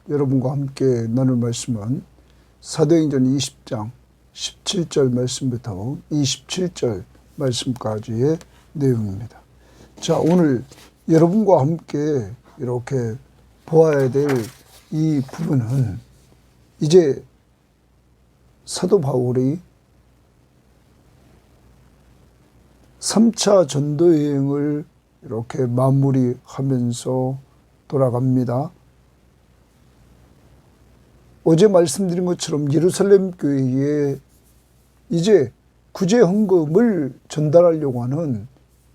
여러분과 함께 나눌 말씀은 사도행전 20장 17절 말씀부터 27절 말씀까지의 내용입니다. 자, 오늘 여러분과 함께 이렇게 보아야 될 이 부분은 이제 사도 바울이 3차 전도 여행을 이렇게 마무리하면서 돌아갑니다. 어제 말씀드린 것처럼 예루살렘 교회에 이제 구제 헌금을 전달하려고 하는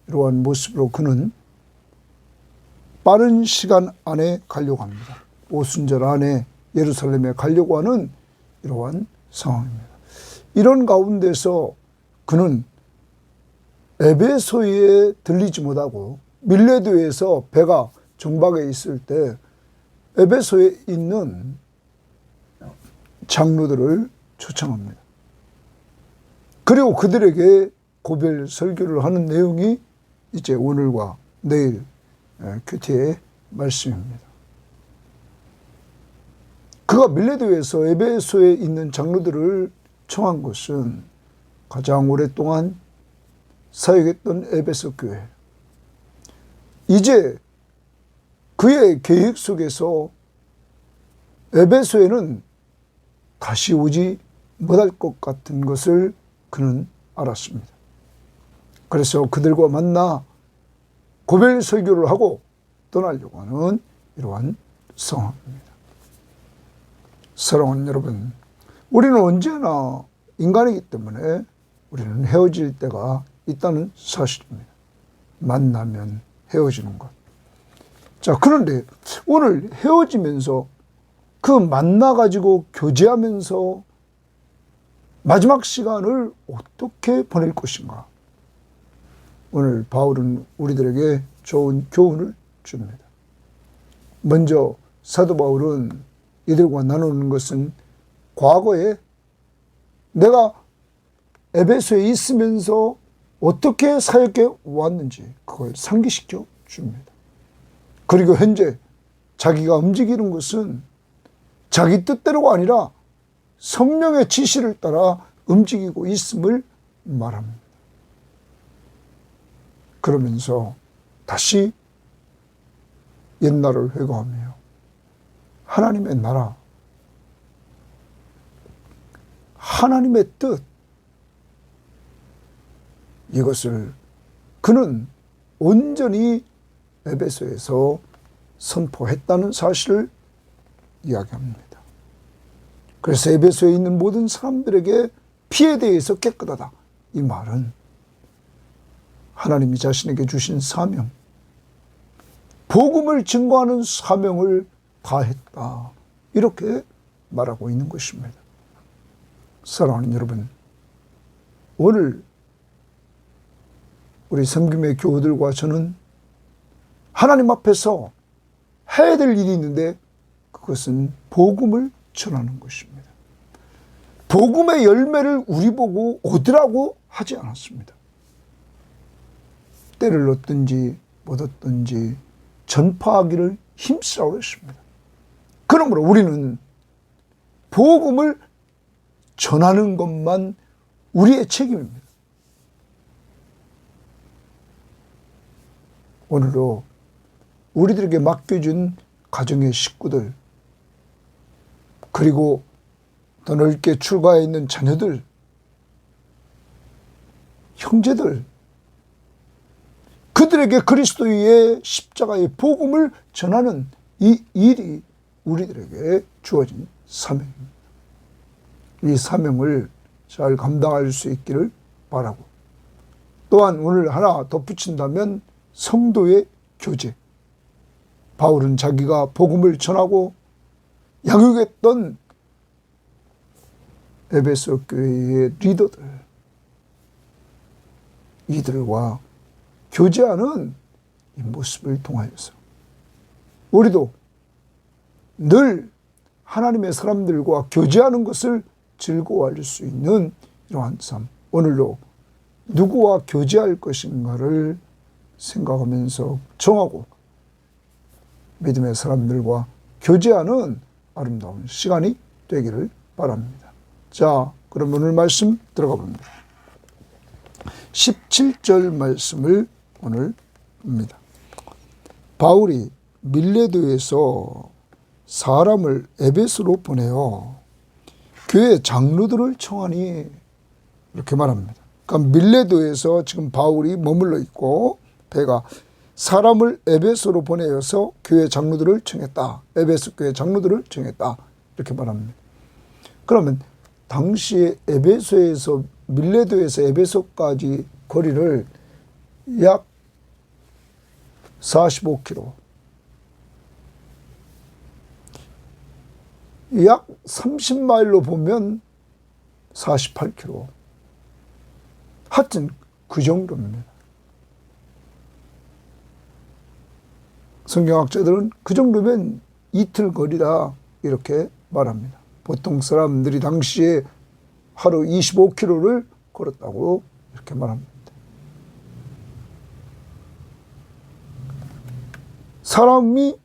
이러한 모습으로 그는 빠른 시간 안에 가려고 합니다. 오순절 안에 예루살렘에 가려고 하는 이러한 상황입니다. 이런 가운데서 그는 에베소에 들리지 못하고 밀레도에서 배가 정박해 있을 때 에베소에 있는 장로들을 초청합니다. 그리고 그들에게 고별 설교를 하는 내용이 이제 오늘과 내일 큐티의 말씀입니다. 그가 밀레도에서 에베소에 있는 장로들을 청한 것은 가장 오랫동안 사역했던 에베소 교회. 이제 그의 계획 속에서 에베소에는 다시 오지 못할 것 같은 것을 그는 알았습니다. 그래서 그들과 만나 고별 설교를 하고 떠나려고 하는 이러한 상황입니다. 사랑하는 여러분, 우리는 언제나 인간이기 때문에 우리는 헤어질 때가 있다는 사실입니다. 만나면 헤어지는 것. 자, 그런데 오늘 헤어지면서 그 만나가지고 교제하면서 마지막 시간을 어떻게 보낼 것인가? 오늘 바울은 우리들에게 좋은 교훈을 줍니다. 먼저 사도 바울은 이들과 나누는 것은 과거에 내가 에베소에 있으면서 어떻게 사역해 왔는지 그걸 상기시켜 줍니다. 그리고 현재 자기가 움직이는 것은 자기 뜻대로가 아니라 성령의 지시를 따라 움직이고 있음을 말합니다. 그러면서 다시 옛날을 회고하며 하나님의 나라, 하나님의 뜻, 이것을 그는 온전히 에베소에서 선포했다는 사실을 이야기합니다. 그래서 에베소에 있는 모든 사람들에게 피에 대해서 깨끗하다. 이 말은 하나님이 자신에게 주신 사명, 복음을 증거하는 사명을 다했다. 이렇게 말하고 있는 것입니다. 사랑하는 여러분, 오늘 우리 섬김의 교우들과 저는 하나님 앞에서 해야 될 일이 있는데 그것은 복음을 전하는 것입니다. 복음의 열매를 우리 보고 얻으라고 하지 않았습니다. 때를 얻든지 못 얻든지 전파하기를 힘쓰라고 했습니다. 그러므로 우리는 복음을 전하는 것만 우리의 책임입니다. 오늘도 우리들에게 맡겨준 가정의 식구들, 그리고 더 넓게 출가해 있는 자녀들, 형제들, 그들에게 그리스도의 십자가의 복음을 전하는 이 일이 우리들에게 주어진 사명입니다. 이 사명을 잘 감당할 수 있기를 바라고, 또한 오늘 하나 덧붙인다면 성도의 교제. 바울은 자기가 복음을 전하고 양육했던 에베소 교회의 리더들, 이들과 교제하는 이 모습을 통하여서 우리도 늘 하나님의 사람들과 교제하는 것을 즐거워할 수 있는 이러한 삶, 오늘도 누구와 교제할 것인가를 생각하면서 정하고 믿음의 사람들과 교제하는 아름다운 시간이 되기를 바랍니다. 자, 그럼 오늘 말씀 들어가 봅니다. 17절 말씀을 오늘 봅니다. 바울이 밀레도에서 사람을 에베소로 보내어 교회 장로들을 청하니 이렇게 말합니다. 그러니까 밀레도에서 지금 바울이 머물러 있고 배가 사람을 에베소로 보내어서 교회 장로들을 청했다. 에베소 교회 장로들을 청했다. 이렇게 말합니다. 그러면 당시에 에베소에서 밀레도에서 에베소까지 거리를 약 45km, 약 30마일로 보면 48km. 하여튼 그 정도입니다. 성경학자들은 그 정도면 이틀 거리다 이렇게 말합니다. 보통 사람들이 당시에 하루 25km를 걸었다고 이렇게 말합니다. 사람이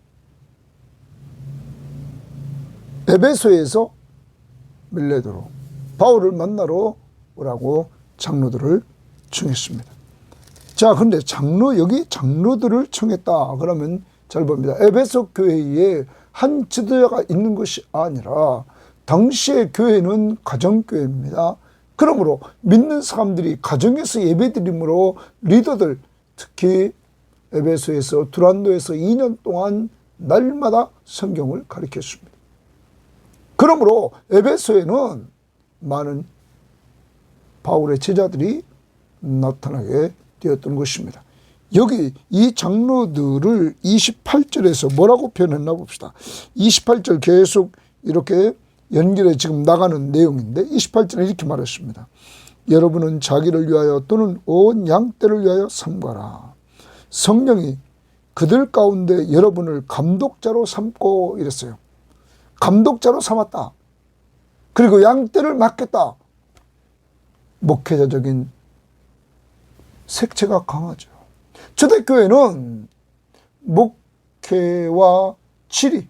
에베소에서 밀레도로 바울을 만나러 오라고 장로들을 청했습니다. 자, 근데 여기 장로들을 청했다. 그러면 잘 봅니다. 에베소 교회에 한 지도자가 있는 것이 아니라 당시의 교회는 가정교회입니다. 그러므로 믿는 사람들이 가정에서 예배드림으로 리더들, 특히 에베소에서 두란노에서 2년 동안 날마다 성경을 가르쳤습니다. 그러므로 에베소에는 많은 바울의 제자들이 나타나게 되었던 것입니다. 여기 이 장로들을 28절에서 뭐라고 표현했나 봅시다. 28절 계속 이렇게 연결해 지금 나가는 내용인데 28절에 이렇게 말했습니다. 여러분은 자기를 위하여 또는 온 양떼를 위하여 삼가라. 성령이 그들 가운데 여러분을 감독자로 삼고 이랬어요. 감독자로 삼았다. 그리고 양떼를 맡겠다. 목회자적인 색채가 강하죠. 초대교회는 목회와 지리,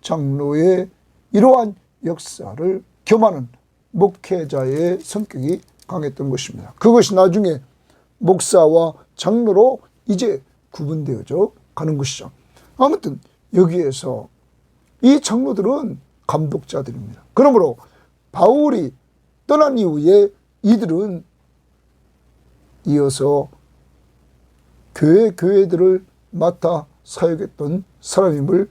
장로의 이러한 역사를 겸하는 목회자의 성격이 강했던 것입니다. 그것이 나중에 목사와 장로로 이제 구분되어져 가는 것이죠. 아무튼 여기에서 이 장로들은 감독자들입니다. 그러므로 바울이 떠난 이후에 이들은 이어서 교회들을 맡아 사역했던 사람임을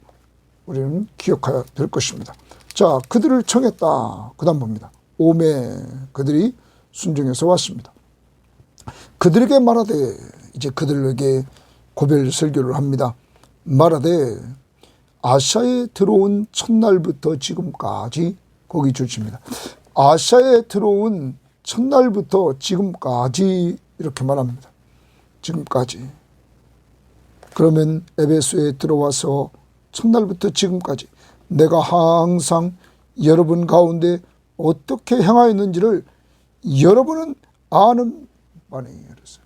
우리는 기억해야 될 것입니다. 자, 그들을 청했다. 그 다음 봅니다. 5매 그들이 순종해서 왔습니다. 그들에게 말하되, 이제 그들에게 고별 설교를 합니다. 말하되 아시아에 들어온 첫날부터 지금까지, 거기 주십니다. 아시아에 들어온 첫날부터 지금까지 이렇게 말합니다. 지금까지. 그러면 에베소에 들어와서 첫날부터 지금까지 내가 항상 여러분 가운데 어떻게 행하였는지를 여러분은 아는 바니 그랬어요.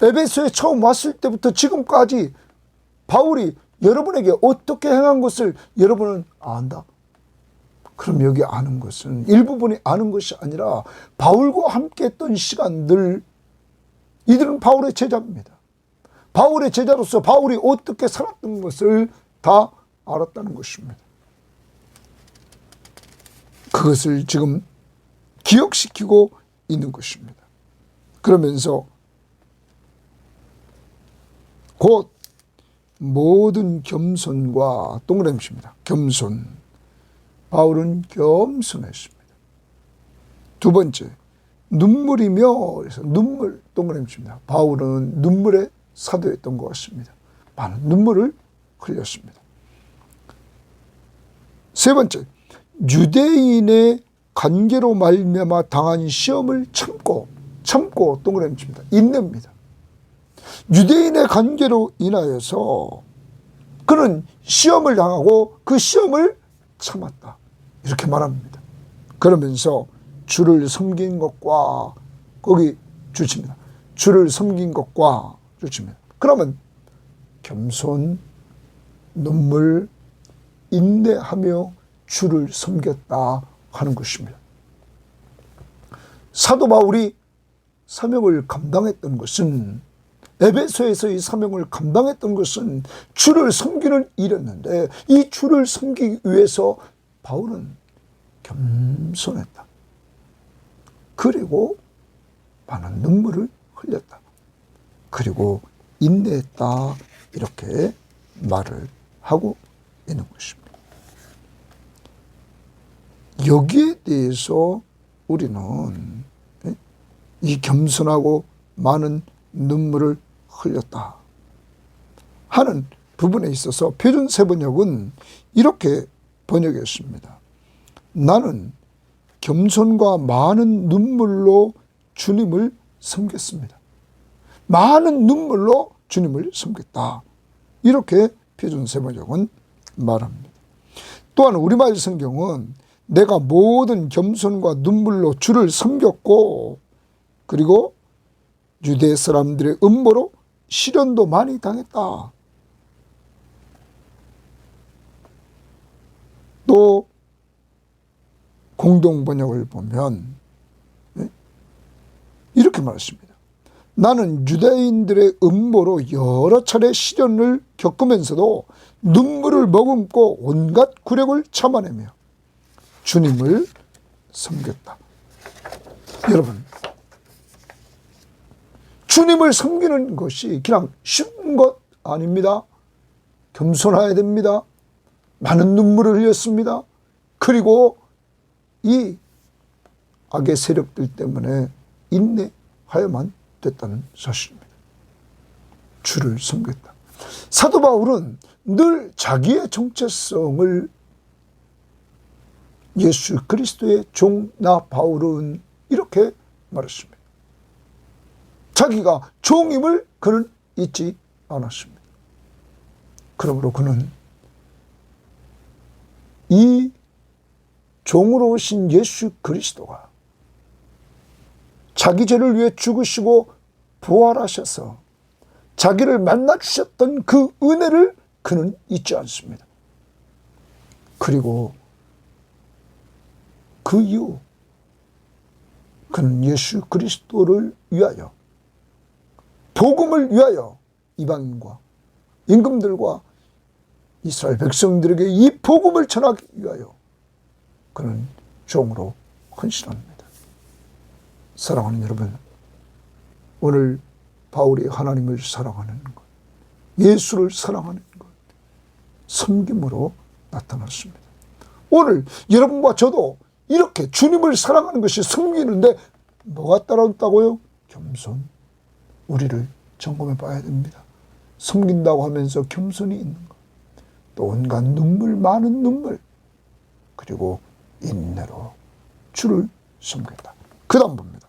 에베소에 처음 왔을 때부터 지금까지 바울이 여러분에게 어떻게 행한 것을 여러분은 안다. 그럼 여기 아는 것은 일부분이 아는 것이 아니라 바울과 함께 했던 시간들, 이들은 바울의 제자입니다. 바울의 제자로서 바울이 어떻게 살았던 것을 다 알았다는 것입니다. 그것을 지금 기억시키고 있는 것입니다. 그러면서 곧 모든 겸손과 동그라미입니다. 겸손. 바울은 겸손했습니다. 두 번째, 눈물이며, 그래서 눈물, 동그라미입니다. 바울은 눈물의 사도였던 것 같습니다. 많은 눈물을 흘렸습니다. 세 번째, 유대인의 관계로 말미암아 당한 시험을 참고 동그라미입니다. 인내입니다. 유대인의 관계로 인하여서 그는 시험을 당하고 그 시험을 참았다. 이렇게 말합니다. 그러면서 주를 섬긴 것과, 거기 주십니다. 주를 섬긴 것과 주십니다. 그러면 겸손, 눈물, 인내하며 주를 섬겼다 하는 것입니다. 사도 바울이 사명을 감당했던 것은, 에베소에서의 사명을 감당했던 것은 주를 섬기는 일이었는데, 이 주를 섬기기 위해서 바울은 겸손했다. 그리고 많은 눈물을 흘렸다. 그리고 인내했다. 이렇게 말을 하고 있는 것입니다. 여기에 대해서 우리는 이 겸손하고 많은 눈물을 흘렸다 하는 부분에 있어서 표준 세번역은 이렇게 번역했습니다. 나는 겸손과 많은 눈물로 주님을 섬겼습니다. 많은 눈물로 주님을 섬겼다. 이렇게 표준 세번역은 말합니다. 또한 우리말 성경은 내가 모든 겸손과 눈물로 주를 섬겼고, 그리고 유대 사람들의 음모로 시련도 많이 당했다. 또 공동 번역을 보면 이렇게 말했습니다. 나는 유대인들의 음모로 여러 차례 시련을 겪으면서도 눈물을 머금고 온갖 굴욕을 참아내며 주님을 섬겼다. 여러분, 주님을 섬기는 것이 그냥 쉬운 것 아닙니다. 겸손해야 됩니다. 많은 눈물을 흘렸습니다. 그리고 이 악의 세력들 때문에 인내하여만 됐다는 사실입니다. 주를 섬겼다. 사도 바울은 늘 자기의 정체성을 예수 그리스도의 종 나 바울은 이렇게 말했습니다. 자기가 종임을 그는 잊지 않았습니다. 그러므로 그는 이 종으로 오신 예수 그리스도가 자기 죄를 위해 죽으시고 부활하셔서 자기를 만나주셨던 그 은혜를 그는 잊지 않습니다. 그리고 그 이후 그는 예수 그리스도를 위하여, 복음을 위하여 이방인과 임금들과 이스라엘 백성들에게 이 복음을 전하기 위하여 그는 종으로 헌신합니다. 사랑하는 여러분, 오늘 바울이 하나님을 사랑하는 것, 예수를 사랑하는 것, 섬김으로 나타났습니다. 오늘 여러분과 저도 이렇게 주님을 사랑하는 것이 섬기는데 뭐가 따라온다고요? 겸손. 우리를 점검해 봐야 됩니다. 섬긴다고 하면서 겸손이 있는 것, 또 온갖 눈물, 많은 눈물, 그리고 인내로 주를 섬겼다. 그 다음 봅니다.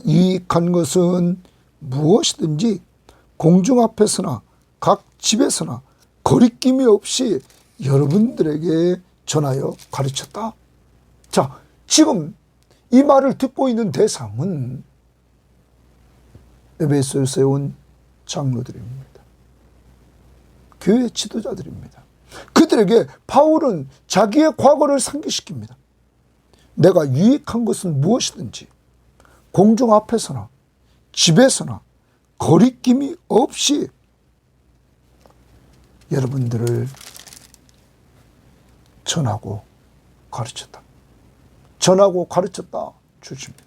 유익한 것은 무엇이든지 공중 앞에서나 각 집에서나 거리낌이 없이 여러분들에게 전하여 가르쳤다. 자, 지금 이 말을 듣고 있는 대상은 에베소에서 온 장로들입니다. 교회 지도자들입니다. 그들에게 바울은 자기의 과거를 상기시킵니다. 내가 유익한 것은 무엇이든지 공중 앞에서나 집에서나 거리낌이 없이 여러분들을 전하고 가르쳤다. 전하고 가르쳤다. 주십니다.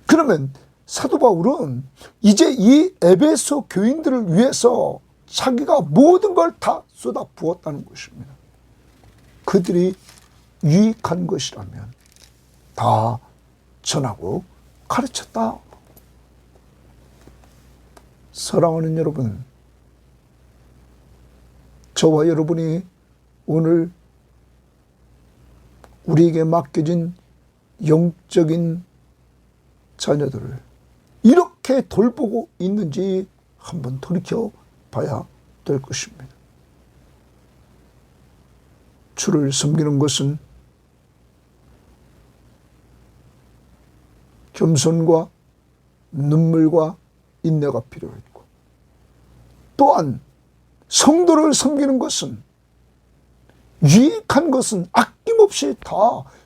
그러면 사도 바울은 이제 이 에베소 교인들을 위해서 자기가 모든 걸 다 쏟아 부었다는 것입니다. 그들이 유익한 것이라면 다 전하고 가르쳤다. 사랑하는 여러분, 저와 여러분이 오늘 우리에게 맡겨진 영적인 자녀들을 이렇게 돌보고 있는지 한번 돌이켜 봐야 될 것입니다. 주를 섬기는 것은 겸손과 눈물과 인내가 필요했고, 또한 성도를 섬기는 것은, 유익한 것은 아낌없이 다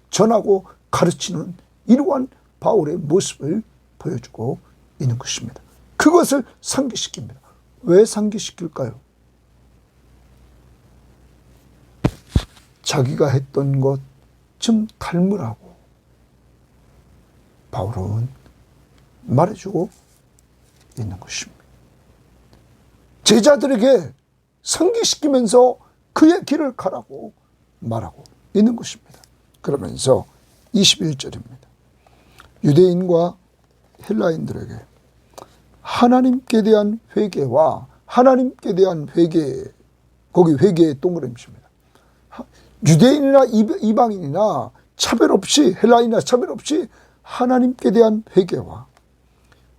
전하고 가르치는 이러한 바울의 모습을 보여주고 있는 것입니다. 그것을 상기시킵니다. 왜 상기시킬까요? 자기가 했던 것 좀 닮으라고 바울은 말해주고 있는 것입니다. 제자들에게 상기시키면서 그의 길을 가라고 말하고 있는 것입니다. 그러면서 21절입니다. 유대인과 헬라인들에게 하나님께 대한 회개와 하나님께 대한 회개, 거기 회개의 동그라미입니다. 유대인이나 이방인이나 차별 없이, 헬라인이나 차별 없이 하나님께 대한 회개와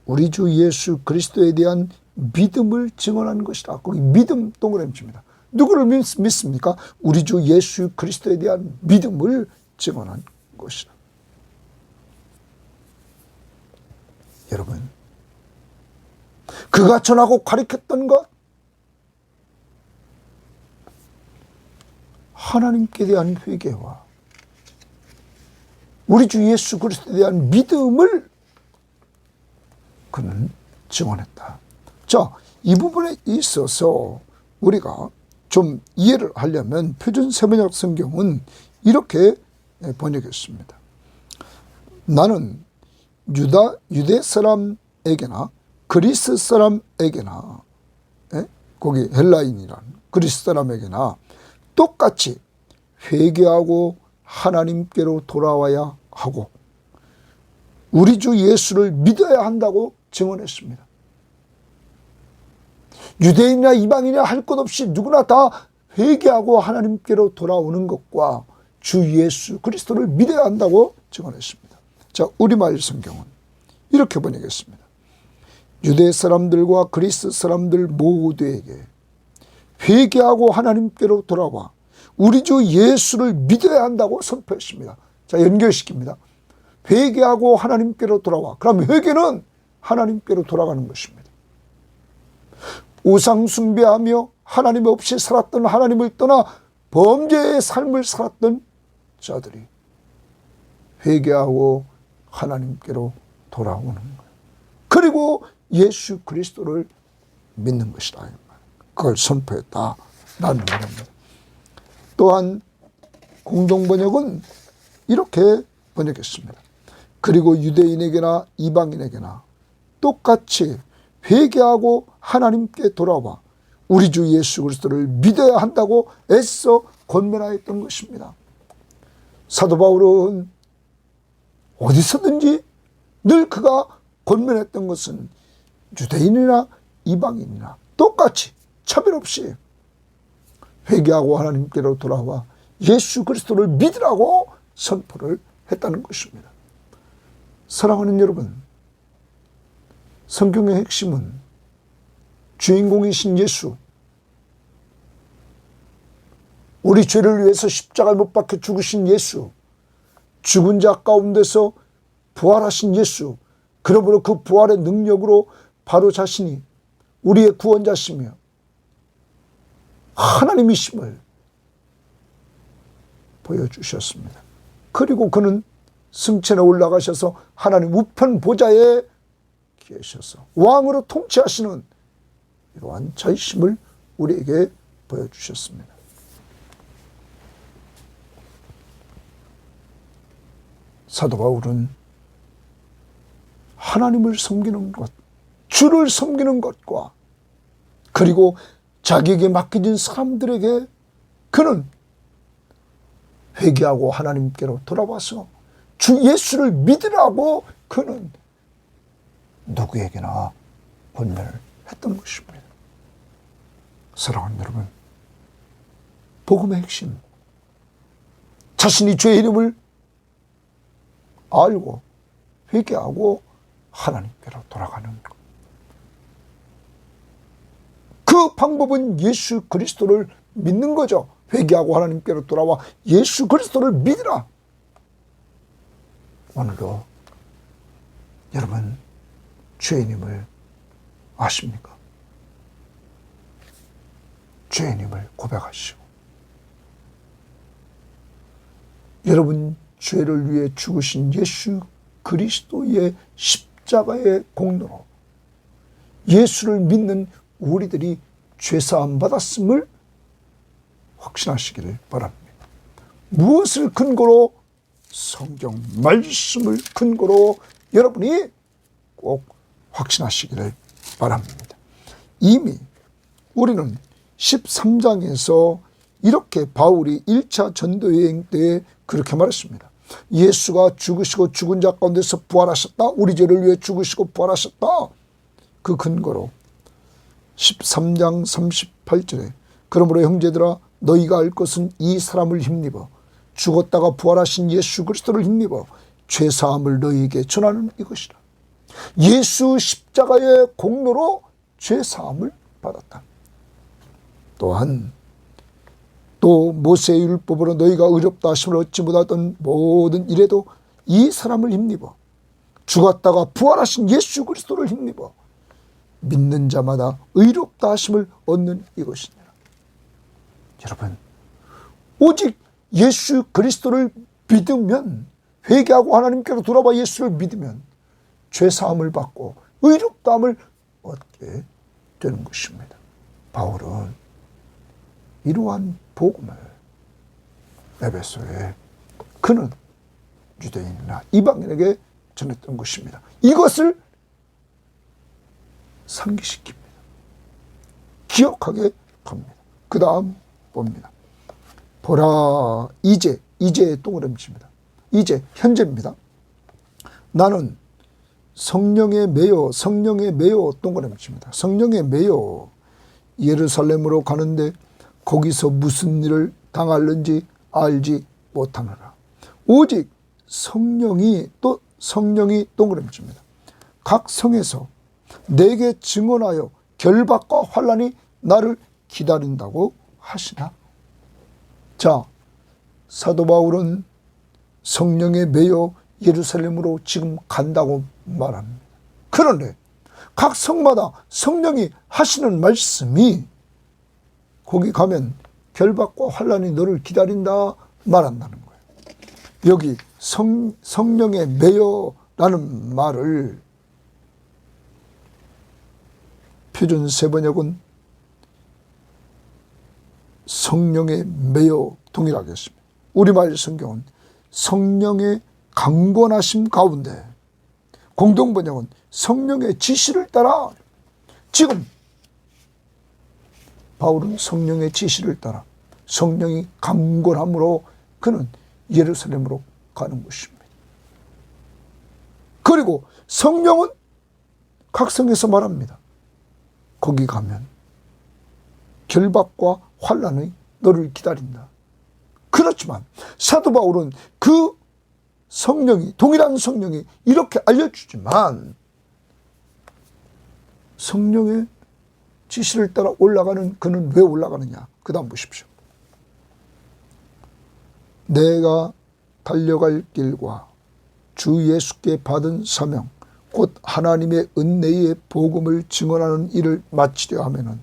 우리 주 예수 그리스도에 대한 믿음을 증언하는 것이다. 거기 믿음 동그라미입니다. 누구를 믿습니까? 우리 주 예수 그리스도에 대한 믿음을 증언한 것이다. 여러분, 그가 전하고 가르쳤던 것, 하나님께 대한 회개와 우리 주 예수 그리스도에 대한 믿음을 그는 증언했다. 자, 이 부분에 있어서 우리가 좀 이해를 하려면 표준 세번역 성경은 이렇게 번역했습니다. 나는 유대 사람에게나 그리스 사람에게나, 거기 헬라인이란 그리스 사람에게나 똑같이 회개하고 하나님께로 돌아와야 하고 우리 주 예수를 믿어야 한다고 증언했습니다. 유대인이나 이방인이나 할 것 없이 누구나 다 회개하고 하나님께로 돌아오는 것과 주 예수 그리스도를 믿어야 한다고 증언했습니다. 자, 우리말 성경은 이렇게 번역했습니다. 유대 사람들과 그리스 사람들 모두에게 회개하고 하나님께로 돌아와 우리 주 예수를 믿어야 한다고 선포했습니다. 자, 연결시킵니다. 회개하고 하나님께로 돌아와. 그럼 회개는 하나님께로 돌아가는 것입니다. 우상 숭배하며 하나님 없이 살았던, 하나님을 떠나 범죄의 삶을 살았던 자들이 회개하고 하나님께로 돌아오는 거예요. 그리고 예수 그리스도를 믿는 것이다. 그걸 선포했다라는 말입니다. 또한 공동번역은 이렇게 번역했습니다. 그리고 유대인에게나 이방인에게나 똑같이 회개하고 하나님께 돌아와 우리 주 예수 그리스도를 믿어야 한다고 애써 권면하였던 것입니다. 사도 바울은 어디서든지 늘 그가 권면했던 것은 유대인이나 이방인이나 똑같이 차별 없이 회개하고 하나님께로 돌아와 예수 그리스도를 믿으라고 선포를 했다는 것입니다. 사랑하는 여러분, 성경의 핵심은 주인공이신 예수, 우리 죄를 위해서 십자가에 못 박혀 죽으신 예수, 죽은 자 가운데서 부활하신 예수, 그러므로 그 부활의 능력으로 바로 자신이 우리의 구원자시며 하나님이심을 보여주셨습니다. 그리고 그는 승천에 올라가셔서 하나님 우편 보좌에 계셔서 왕으로 통치하시는 이러한 자이심을 우리에게 보여주셨습니다. 사도 바울은 하나님을 섬기는 것, 주를 섬기는 것과 그리고 자기에게 맡겨진 사람들에게 그는 회개하고 하나님께로 돌아와서 주 예수를 믿으라고 그는 누구에게나 권면을 했던 것입니다. 사랑하는 여러분, 복음의 핵심, 자신이 죄의 이름을 알고 회개하고 하나님께로 돌아가는 것. 그 방법은 예수 그리스도를 믿는 거죠. 회개하고 하나님께로 돌아와 예수 그리스도를 믿으라. 오늘도 여러분 죄인임을 아십니까? 죄인임을 고백하시고 여러분 죄를 위해 죽으신 예수 그리스도의 십자가의 공로로 예수를 믿는 우리들이 죄사함 받았음을 확신하시기를 바랍니다. 무엇을 근거로? 성경 말씀을 근거로 여러분이 꼭 확신하시기를 바랍니다. 이미 우리는 13장에서 이렇게 바울이 1차 전도여행 때 그렇게 말했습니다. 예수가 죽으시고 죽은 자 가운데서 부활하셨다. 우리 죄를 위해 죽으시고 부활하셨다. 그 근거로 13장 38절에 그러므로 형제들아 너희가 알 것은 이 사람을 힘입어 죽었다가 부활하신 예수 그리스도를 힘입어 죄사함을 너희에게 전하는 이것이라. 예수 십자가의 공로로 죄사함을 받았다. 또한 또 모세의 율법으로 너희가 의롭다 하심을 얻지 못하던 모든 일에도 이 사람을 힘입어 죽었다가 부활하신 예수 그리스도를 힘입어 믿는 자마다 의롭다 하심을 얻는 이것이니라. 여러분 오직 예수 그리스도를 믿으면 회개하고 하나님께로 돌아와 예수를 믿으면 죄사함을 받고 의롭다함을 얻게 되는 것입니다. 바울은 이러한 복음을 에베소에 그는 유대인이나 이방인에게 전했던 것입니다. 이것을 상기시킵니다. 기억하게 합니다. 그 다음 봅니다. 보라 이제의 동그라미입니다. 이제 현재입니다. 나는 성령에 매여 동그라미입니다. 성령에 매여 예루살렘으로 가는데 거기서 무슨 일을 당할는지 알지 못하노라. 오직 성령이 동그라미입니다. 각 성에서 내게 증언하여 결박과 환난이 나를 기다린다고 하시나. 자, 사도 바울은 성령에 매여 예루살렘으로 지금 간다고 말합니다. 그런데 각 성마다 성령이 하시는 말씀이 거기 가면 결박과 환난이 너를 기다린다 말한다는 거예요. 여기 성령에 매여라는 말을 표준 세번역은 성령에 매여 동일하게 했습니다. 우리말 성경은 성령의 강권하심 가운데, 공동번역은 성령의 지시를 따라. 지금 바울은 성령의 지시를 따라 성령이 강권함으로 그는 예루살렘으로 가는 것입니다. 그리고 성령은 각성에서 말합니다. 거기 가면 결박과 환난이 너를 기다린다. 그렇지만 사도 바울은 그 성령이, 동일한 성령이 이렇게 알려주지만 성령의 지시를 따라 올라가는 그는 왜 올라가느냐? 그 다음 보십시오. 내가 달려갈 길과 주 예수께 받은 사명 곧 하나님의 은혜의 복음을 증언하는 일을 마치려 하면은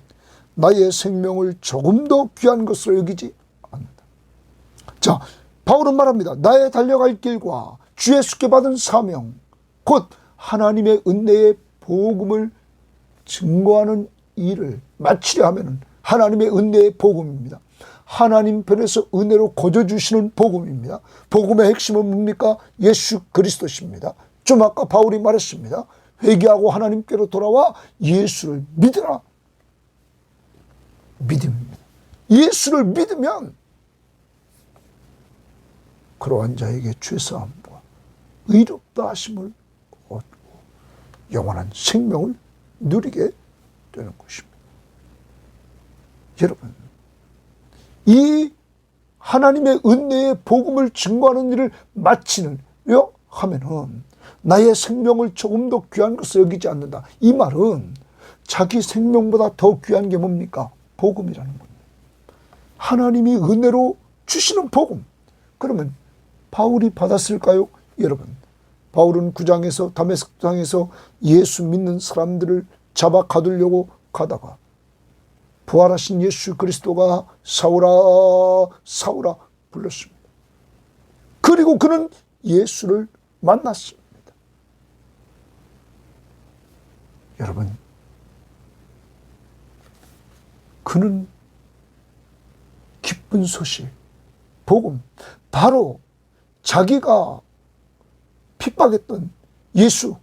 나의 생명을 조금 더 귀한 것으로 여기지 않는다. 자, 바울은 말합니다. 나의 달려갈 길과 주 예수께 받은 사명 곧 하나님의 은혜의 복음을 증거하는 일을 마치려 하면은 하나님의 은혜의 복음입니다. 하나님 편에서 은혜로 거저주시는 복음입니다. 복음의 핵심은 뭡니까? 예수 그리스도십니다. 좀 아까 바울이 말했습니다. 회개하고 하나님께로 돌아와 예수를 믿으라. 믿음입니다. 예수를 믿으면 그러한 자에게 죄사함과 의롭다 하심을 얻고 영원한 생명을 누리게 되는 것입니다. 여러분, 이 하나님의 은혜의 복음을 증거하는 일을 마치는 요 하면은 나의 생명을 조금 더 귀한 것으로 여기지 않는다. 이 말은 자기 생명보다 더 귀한 게 뭡니까? 복음이라는 겁니다. 하나님이 은혜로 주시는 복음. 그러면 바울이 받았을까요? 여러분, 바울은 9장에서 다메섹 땅에서 예수 믿는 사람들을 잡아 가두려고 가다가 부활하신 예수 그리스도가 사울아 사울아 불렀습니다. 그리고 그는 예수를 만났습니다. 여러분, 그는 기쁜 소식, 복음, 바로 자기가 핍박했던 예수,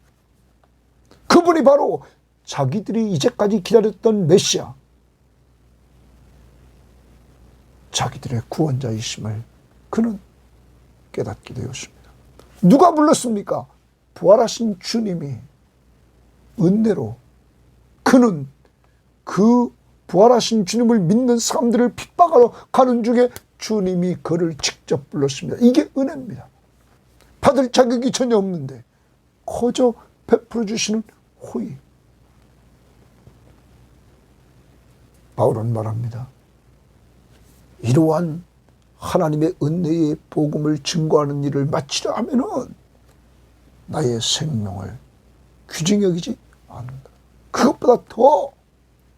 그분이 바로 자기들이 이제까지 기다렸던 메시아, 자기들의 구원자이심을 그는 깨닫게 되었습니다. 누가 불렀습니까? 부활하신 주님이 은혜로, 그는 그 부활하신 주님을 믿는 사람들을 핍박하러 가는 중에 주님이 그를 직접 불렀습니다. 이게 은혜입니다. 받을 자격이 전혀 없는데 거저 베풀어 주시는 호의. 바울은 말합니다. 이러한 하나님의 은혜의 복음을 증거하는 일을 마치려 하면은 나의 생명을 귀중히 여기지 않는다. 그것보다 더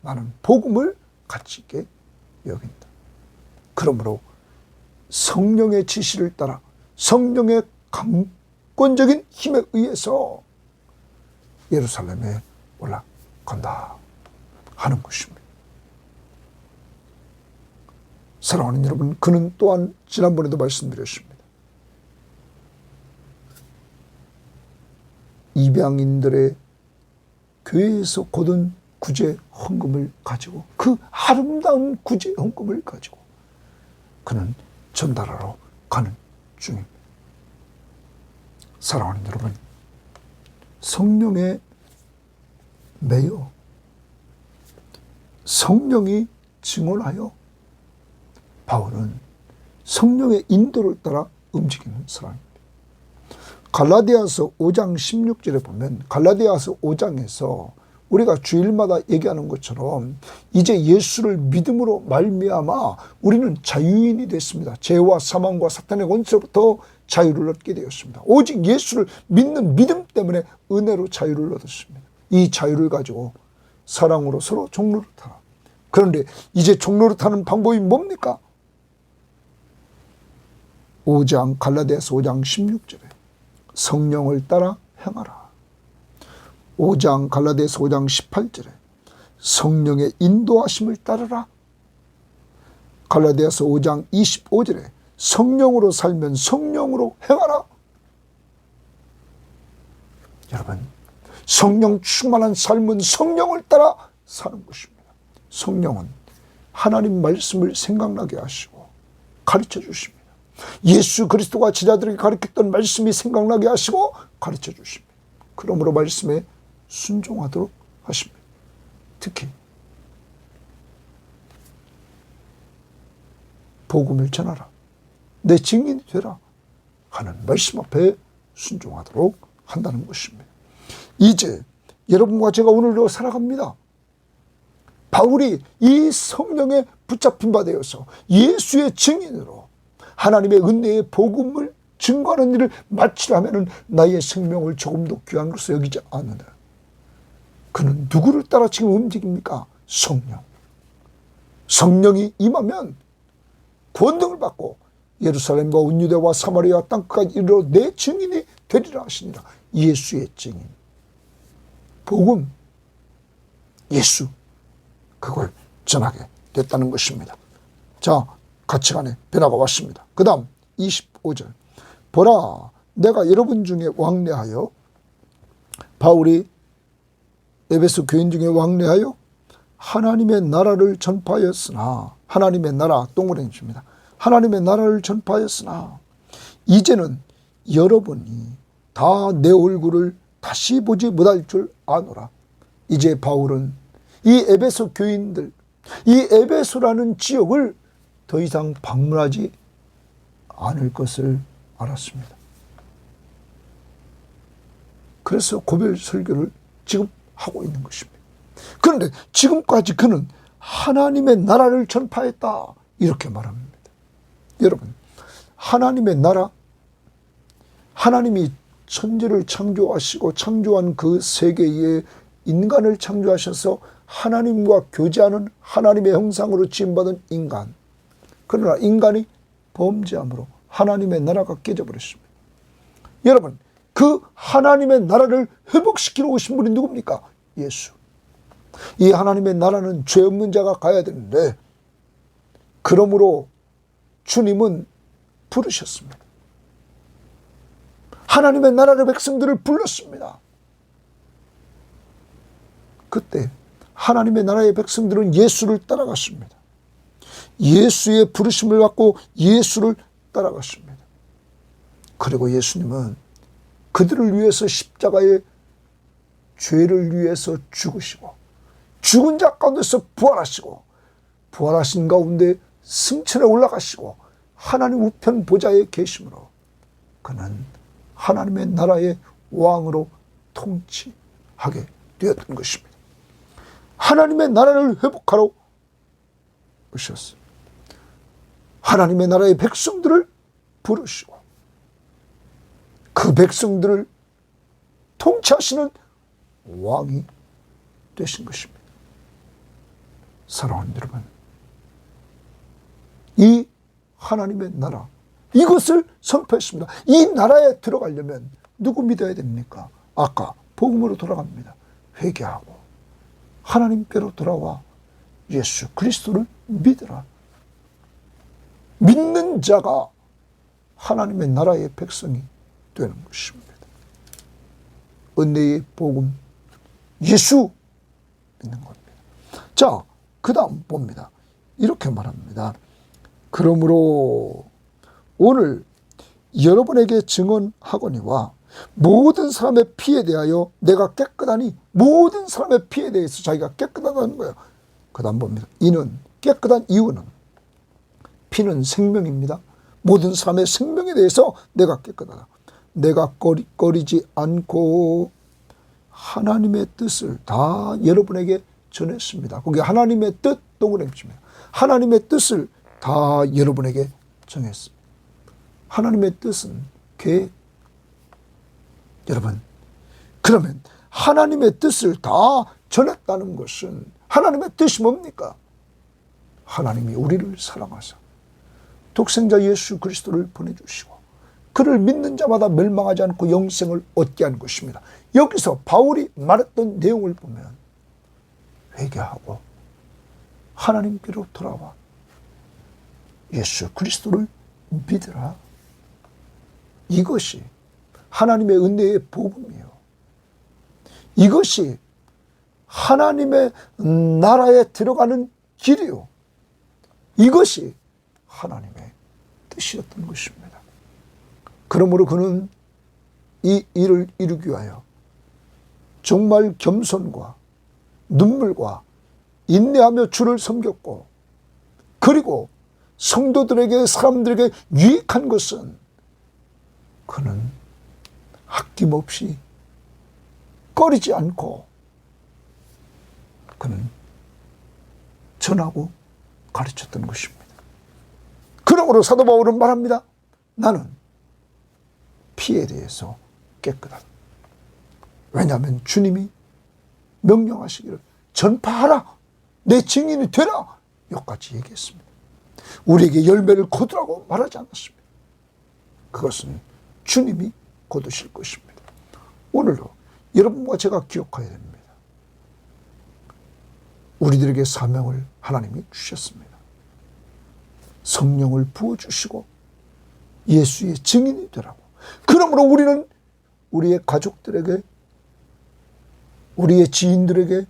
나는 복음을 가치 있게 여긴다. 그러므로 성령의 지시를 따라 성령의 강권적인 힘에 의해서 예루살렘에 올라간다 하는 것입니다. 사랑하는 여러분, 그는 또한 지난번에도 말씀드렸습니다. 이방인들의 교회에서 거둔 구제 헌금을 가지고, 그 아름다운 구제 헌금을 가지고 그는 전달하러 가는 중입니다. 사랑하는 여러분, 성령에 매여 성령이 증언하여 바울은 성령의 인도를 따라 움직이는 사람입니다. 갈라디아서 5장 16절에 보면, 갈라디아서 5장에서 우리가 주일마다 얘기하는 것처럼 이제 예수를 믿음으로 말미암아 우리는 자유인이 됐습니다. 죄와 사망과 사탄의 권세로부터 자유를 얻게 되었습니다. 오직 예수를 믿는 믿음 때문에 은혜로 자유를 얻었습니다. 이 자유를 가지고 사랑으로 서로 종노릇하라. 그런데 이제 종노릇하는 방법이 뭡니까? 5장 갈라디아서 5장 16절에 성령을 따라 행하라. 5장 갈라디아서 5장 18절에 성령의 인도하심을 따르라. 갈라디아서 5장 25절에 성령으로 살면 성령으로 행하라. 여러분, 성령 충만한 삶은 성령을 따라 사는 것입니다. 성령은 하나님 말씀을 생각나게 하시고 가르쳐 주십니다. 예수 그리스도가 제자들에게 가르쳤던 말씀이 생각나게 하시고 가르쳐 주십니다. 그러므로 말씀에 순종하도록 하십니다. 특히 복음을 전하라, 내 증인이 되라 하는 말씀 앞에 순종하도록 한다는 것입니다. 이제 여러분과 제가 오늘도 살아갑니다. 바울이 이 성령에 붙잡힌 바 되어서 예수의 증인으로 하나님의 은혜의 복음을 증거하는 일을 마치려면 나의 생명을 조금도 귀한 것으로 여기지 않는다. 그는 누구를 따라 지금 움직입니까? 성령. 성령이 임하면 권능을 받고 예루살렘과 온 유대와 사마리아 땅끝까지 이르러 내 증인이 되리라 하시니라. 예수의 증인. 복음, 예수, 그걸 전하게 됐다는 것입니다. 자, 가치관의 변화가 왔습니다. 그 다음 25절. 보라, 내가 여러분 중에 왕래하여, 바울이 에베소 교인 중에 왕래하여 하나님의 나라를 전파하였으나, 하나님의 나라 동그라미입니다. 하나님의 나라를 전파하였으나 이제는 여러분이 다 내 얼굴을 다시 보지 못할 줄 아노라. 이제 바울은 이 에베소 교인들, 이 에베소라는 지역을 더 이상 방문하지 않을 것을 알았습니다. 그래서 고별 설교를 지금 하고 있는 것입니다. 그런데 지금까지 그는 하나님의 나라를 전파했다, 이렇게 말합니다. 여러분, 하나님의 나라, 하나님이 천지를 창조하시고 창조한 그 세계에 인간을 창조하셔서 하나님과 교제하는 하나님의 형상으로 지음받은 인간. 그러나 인간이 범죄함으로 하나님의 나라가 깨져버렸습니다. 여러분, 그 하나님의 나라를 회복시키러 오신 분이 누굽니까? 예수. 이 하나님의 나라는 죄 없는 자가 가야 되는데, 그러므로 주님은 부르셨습니다. 하나님의 나라의 백성들을 불렀습니다. 그때 하나님의 나라의 백성들은 예수를 따라갔습니다. 예수의 부르심을 받고 예수를 따라갔습니다. 그리고 예수님은 그들을 위해서 십자가에 죄를 위해서 죽으시고, 죽은 자 가운데서 부활하시고, 부활하신 가운데 승천에 올라가시고 하나님 우편 보좌에 계심으로 그는 하나님의 나라의 왕으로 통치하게 되었던 것입니다. 하나님의 나라를 회복하러 오셨어요. 하나님의 나라의 백성들을 부르시고 그 백성들을 통치하시는 왕이 되신 것입니다. 사랑하는 여러분, 이 하나님의 나라, 이것을 선포했습니다. 이 나라에 들어가려면 누구 믿어야 됩니까? 아까 복음으로 돌아갑니다. 회개하고 하나님께로 돌아와 예수 그리스도를 믿으라. 믿는 자가 하나님의 나라의 백성이 되는 것입니다. 은혜의 복음, 예수 믿는 겁니다. 자, 그 다음 봅니다. 이렇게 말합니다. 그러므로 오늘 여러분에게 증언하거니와 모든 사람의 피에 대하여 내가 깨끗하니, 모든 사람의 피에 대해서 자기가 깨끗하다는 거예요. 그 다음 봅니다. 이는, 깨끗한 이유는, 피는 생명입니다. 모든 사람의 생명에 대해서 내가 깨끗하다. 내가 꺼리지 않고 하나님의 뜻을 다 여러분에게 전했습니다. 거기 하나님의 뜻 동그라미입니다. 하나님의 뜻을 다 여러분에게 정했습니다. 하나님의 뜻은 계획. 여러분, 그러면 하나님의 뜻을 다 전했다는 것은 하나님의 뜻이 뭡니까? 하나님이 우리를 사랑하사 독생자 예수 그리스도를 보내주시고 그를 믿는 자마다 멸망하지 않고 영생을 얻게 한 것입니다. 여기서 바울이 말했던 내용을 보면 회개하고 하나님께로 돌아와 예수 그리스도를 믿으라. 이것이 하나님의 은혜의 복음이에요. 이것이 하나님의 나라에 들어가는 길이요. 이것이 하나님의 뜻이었던 것입니다. 그러므로 그는 이 일을 이루기 위하여 정말 겸손과 눈물과 인내하며 주를 섬겼고, 그리고 성도들에게, 사람들에게 유익한 것은 그는 아낌없이 꺼리지 않고 그는 전하고 가르쳤던 것입니다. 그러므로 사도 바울은 말합니다. 나는 피에 대해서 깨끗하다. 왜냐하면 주님이 명령하시기를 전파하라, 내 증인이 되라, 여기까지 얘기했습니다. 우리에게 열매를 거두라고 말하지 않았습니다. 그것은 주님이 거두실 것입니다. 오늘도 여러분과 제가 기억해야 됩니다. 우리들에게 사명을 하나님이 주셨습니다. 성령을 부어주시고 예수의 증인이 되라고. 그러므로 우리는 우리의 가족들에게, 우리의 지인들에게,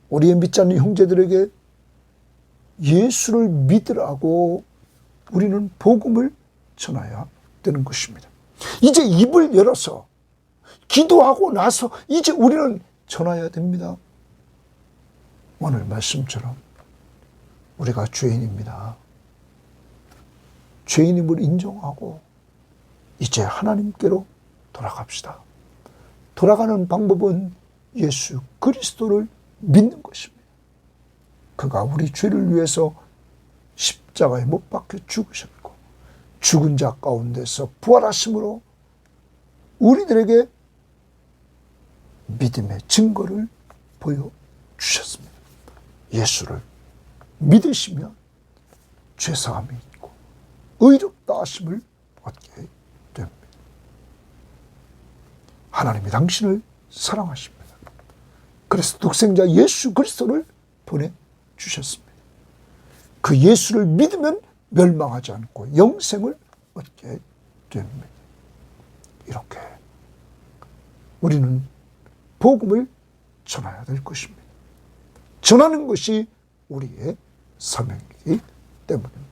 우리의 믿지 않는 형제들에게 예수를 믿으라고 우리는 복음을 전해야 되는 것입니다. 이제 입을 열어서 기도하고 나서 이제 우리는 전해야 됩니다. 오늘 말씀처럼 우리가 죄인입니다. 죄인임을 인정하고 이제 하나님께로 돌아갑시다. 돌아가는 방법은 예수 그리스도를 믿는 것입니다. 그가 우리 죄를 위해서 십자가에 못 박혀 죽으셨고 죽은 자 가운데서 부활하심으로 우리들에게 믿음의 증거를 보여주셨습니다. 예수를 믿으시면 죄사함이 있고 의롭다 하심을 얻게 됩니다. 하나님이 당신을 사랑하십니다. 그래서 독생자 예수 그리스도를 보내주셨습니다. 그 예수를 믿으면 멸망하지 않고 영생을 얻게 됩니다. 이렇게 우리는 복음을 전해야 될 것입니다. 전하는 것이 우리의 사명이기 때문입니다.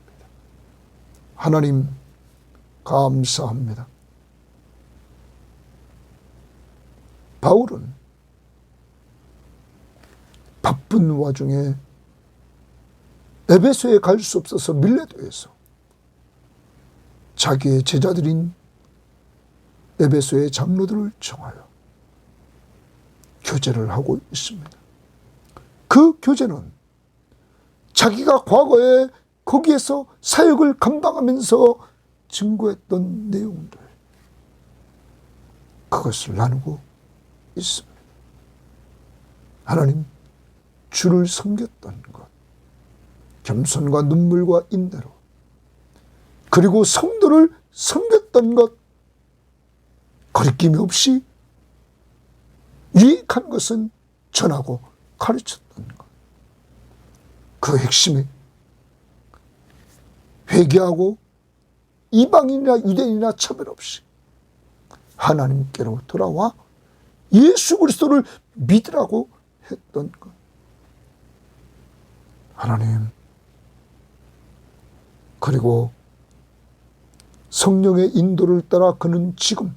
하나님 감사합니다. 바울은 바쁜 와중에 에베소에 갈 수 없어서 밀레도에서 자기의 제자들인 에베소의 장로들을 청하여 교제를 하고 있습니다. 그 교제는 자기가 과거에 거기에서 사역을 감당하면서 증거했던 내용들, 그것을 나누고 있습니다. 하나님, 주를 섬겼던 것, 겸손과 눈물과 인내로, 그리고 성도를 섬겼던 것, 거리낌이 없이 유익한 것은 전하고 가르쳤던 것. 그 핵심이 회개하고 이방인이나 유대인이나 차별 없이 하나님께로 돌아와 예수 그리스도를 믿으라고 했던 것. 하나님, 그리고 성령의 인도를 따라 그는 지금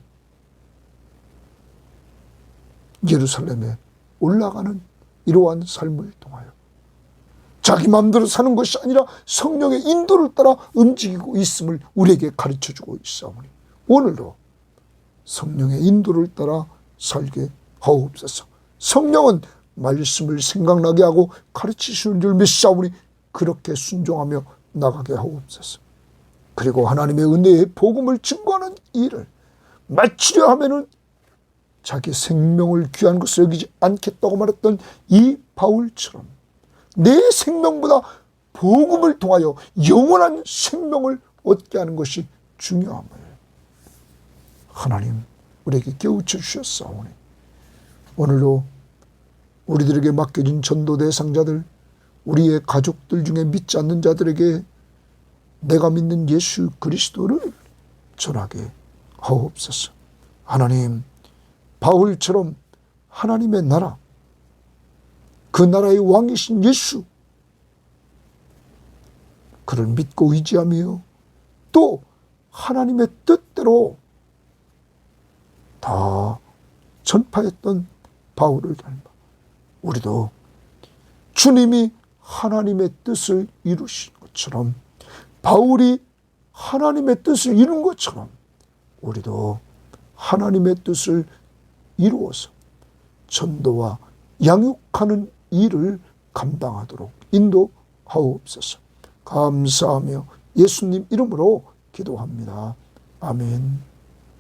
예루살렘에 올라가는 이러한 삶을 통하여 자기 마음대로 사는 것이 아니라 성령의 인도를 따라 움직이고 있음을 우리에게 가르쳐주고 있사오니 오늘도 성령의 인도를 따라 살게 하옵소서. 성령은 말씀을 생각나게 하고 가르치시는 줄 믿사오니 그렇게 순종하며 나가게 하옵소서. 그리고 하나님의 은혜의 복음을 증거하는 일을 마치려 하면은 자기 생명을 귀한 것을 여기지 않겠다고 말했던 이 바울처럼 내 생명보다 복음을 통하여 영원한 생명을 얻게 하는 것이 중요함을 하나님 우리에게 깨우쳐 주셨사오니 오늘도 우리들에게 맡겨진 전도 대상자들, 우리의 가족들 중에 믿지 않는 자들에게 내가 믿는 예수 그리스도를 전하게 하옵소서. 하나님, 바울처럼 하나님의 나라, 그 나라의 왕이신 예수, 그를 믿고 의지하며 또 하나님의 뜻대로 다 전파했던 바울을 닮아 우리도 주님이 하나님의 뜻을 이루신 것처럼 바울이 하나님의 뜻을 이룬 것처럼 우리도 하나님의 뜻을 이루어서 전도와 양육하는 일을 감당하도록 인도하옵소서. 감사하며 예수님 이름으로 기도합니다. 아멘.